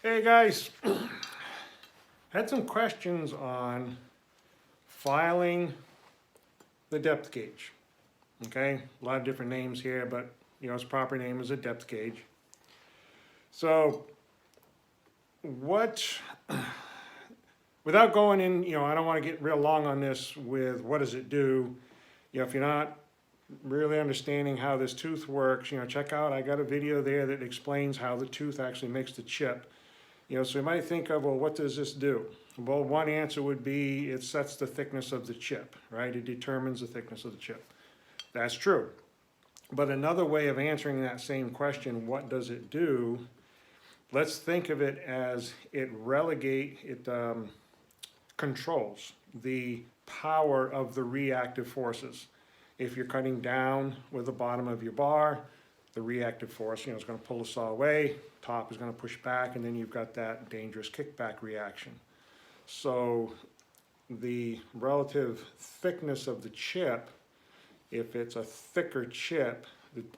Hey guys, had some questions on filing the depth gauge. Okay, a lot of different names here, but its proper name is a depth gauge. So, what, without going in, I don't want to get real long on this with what does it do. If you're not really understanding how this tooth works, check out, I got a video there that explains how the tooth actually makes the chip. So you might think of, well, what does this do? Well, one answer would be it sets the thickness of the chip, right? It determines the thickness of the chip. That's true. But another way of answering that same question, what does it do? Let's think of it as it controls the power of the reactive forces. If you're cutting down with the bottom of your bar, the reactive force, is going to pull the saw away, top is going to push back, and then you've got that dangerous kickback reaction. So the relative thickness of the chip, if it's a thicker chip,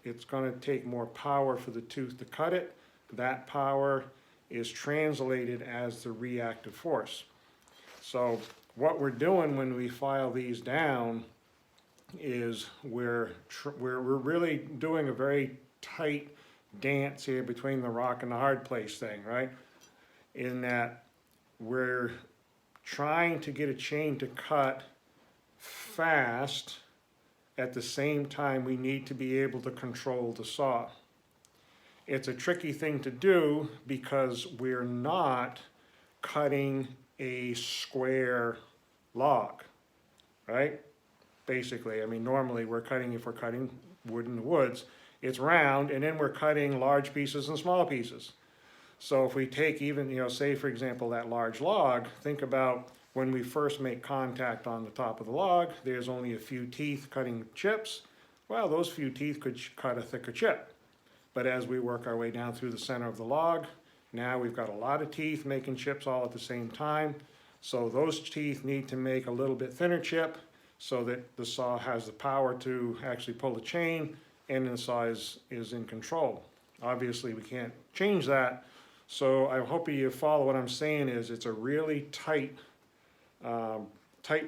it's going to take more power for the tooth to cut it. That power is translated as the reactive force. So what we're doing when we file these down is we're really doing a very tight dance here between the rock and the hard place thing, right? In that we're trying to get a chain to cut fast. At the same time, we need to be able to control the saw. It's a tricky thing to do because we're not cutting a square log, right? Basically, I mean, normally if we're cutting wood in the woods, it's round, and then we're cutting large pieces and small pieces. So if we take even, say for example, that large log, think about when we first make contact on the top of the log, there's only a few teeth cutting chips. Well, those few teeth could cut a thicker chip. But as we work our way down through the center of the log, now we've got a lot of teeth making chips all at the same time. So those teeth need to make a little bit thinner chip so that the saw has the power to actually pull the chain and the saw is in control. Obviously we can't change that. So I hope you follow what I'm saying is it's a really tight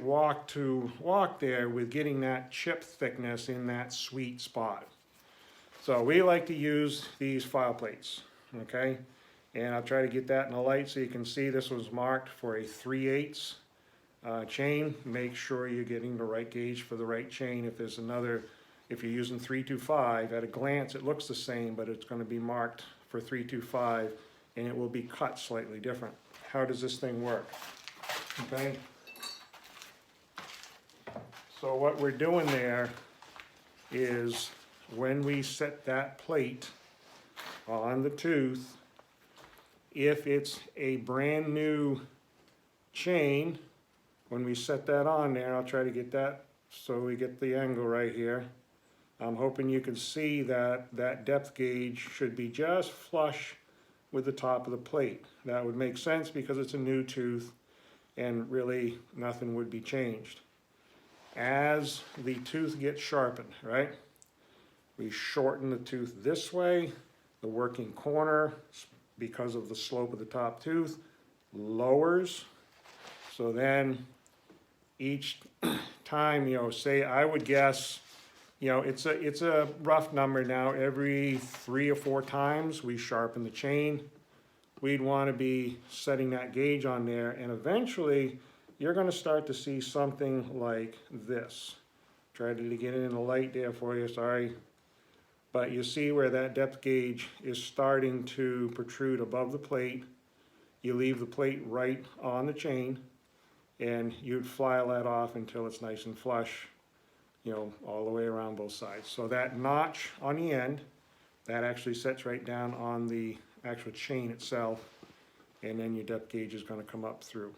walk there with getting that chip thickness in that sweet spot. So we like to use these file plates, okay? And I'll try to get that in the light so you can see this was marked for a 3/8 chain. Make sure you're getting the right gauge for the right chain. If you're using 325, at a glance it looks the same, but it's going to be marked for 325 and it will be cut slightly different. How does this thing work? Okay. So what we're doing there is when we set that plate on the tooth, if it's a brand new chain, when we set that on there, I'll try to get that so we get the angle right here. I'm hoping you can see that that depth gauge should be just flush with the top of the plate. That would make sense because it's a new tooth and really nothing would be changed. As the tooth gets sharpened, right? We shorten the tooth this way. The working corner, because of the slope of the top tooth, lowers. So then each time, say I would guess, it's a rough number now. Every 3 or 4 times we sharpen the chain. We'd want to be setting that gauge on there, and eventually you're going to start to see something like this. Tried to get it in the light there for you, sorry. But you see where that depth gauge is starting to protrude above the plate. You leave the plate right on the chain, and you'd file that off until it's nice and flush, all the way around both sides. So that notch on the end, that actually sets right down on the actual chain itself, and then your depth gauge is going to come up through.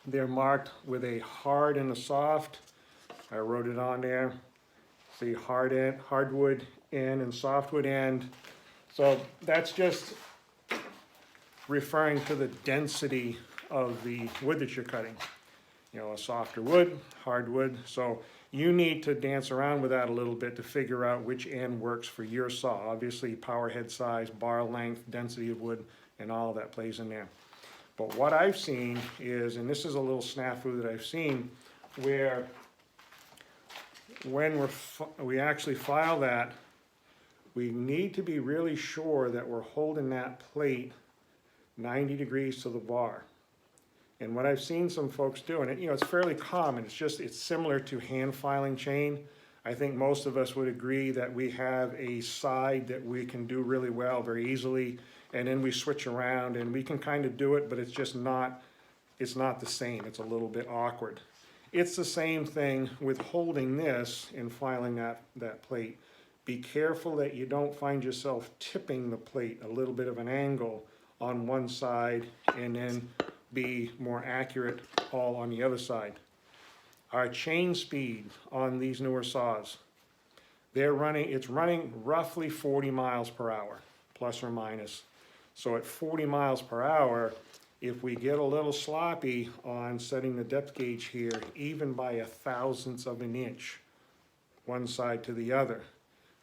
They're marked with a hard and a soft. I wrote it on there. See, hardwood end and softwood end. So that's just referring to the density of the wood that you're cutting. A softer wood, hardwood. So You need to dance around with that a little bit to figure out which end works for your saw. Obviously, power head size, bar length, density of wood, and all of that plays in there. But what I've seen is, and this is a little snafu that I've seen, where when we actually file that, we need to be really sure that we're holding that plate 90 degrees to the bar. And what I've seen some folks do, and it's fairly common, it's similar to hand filing chain. I think most of us would agree that we have a side that we can do really well, very easily, and then we switch around and we can kind of do it, but it's not the same. It's a little bit awkward. It's the same thing with holding this and filing that plate. Be careful that you don't find yourself tipping the plate a little bit of an angle on one side and then be more accurate all on the other side. Our chain speed on these newer saws, it's running roughly 40 miles per hour, plus or minus. So at 40 miles per hour, if we get a little sloppy on setting the depth gauge here, even by 1/1000th of an inch, one side to the other,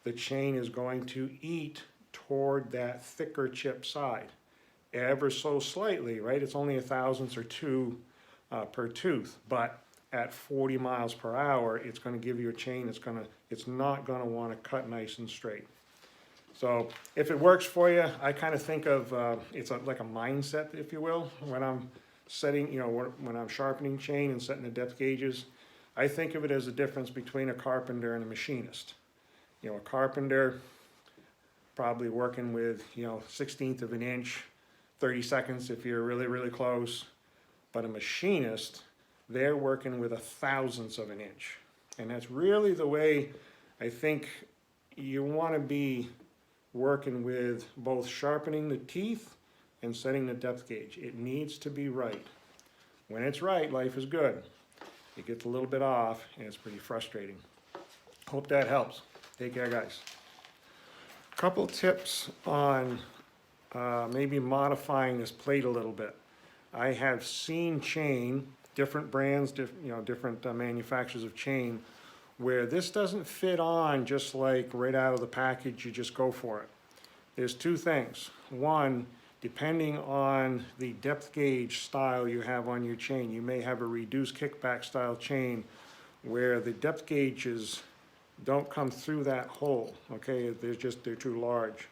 the chain is going to eat toward that thicker chip side, ever so slightly, right? It's only 1/1000th or 2 per tooth, but at 40 miles per hour, it's going to give you a chain it's not going to want to cut nice and straight. So if it works for you, I kind of think of like a mindset, if you will, when I'm setting, when I'm sharpening chain and setting the depth gauges. I think of it as a difference between a carpenter and a machinist. A carpenter probably working with 1/16th of an inch, 30 seconds if you're really, really close. But a machinist, they're working with 1/1000th of an inch. And that's really the way I think you want to be working with both sharpening the teeth and setting the depth gauge. It needs to be right. When it's right, life is good. It gets a little bit off and it's pretty frustrating. Hope that helps. Take care, guys. Couple tips on maybe modifying this plate a little bit. I have seen chain, different brands, different manufacturers of chain, where this doesn't fit on just like right out of the package, you just go for it. There's two things. One, depending on the depth gauge style you have on your chain, you may have a reduced kickback style chain where the depth gauges don't come through that hole, okay? They're too large.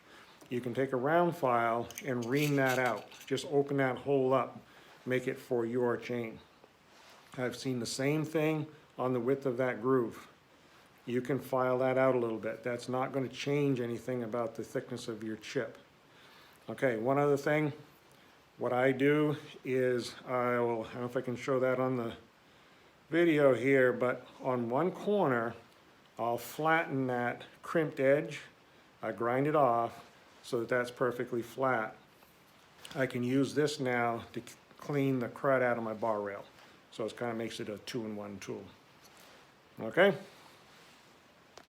You can take a round file and ream that out. Just open that hole up, make it for your chain. I've seen the same thing on the width of that groove. You can file that out a little bit. That's not going to change anything about the thickness of your chip. Okay, one other thing. What I do is I don't know if I can show that on the video here, but on one corner, I'll flatten that crimped edge. I grind it off so that that's perfectly flat. I can use this now to clean the crud out of my bar rail. So it kind of makes it a 2-in-1 tool. Okay?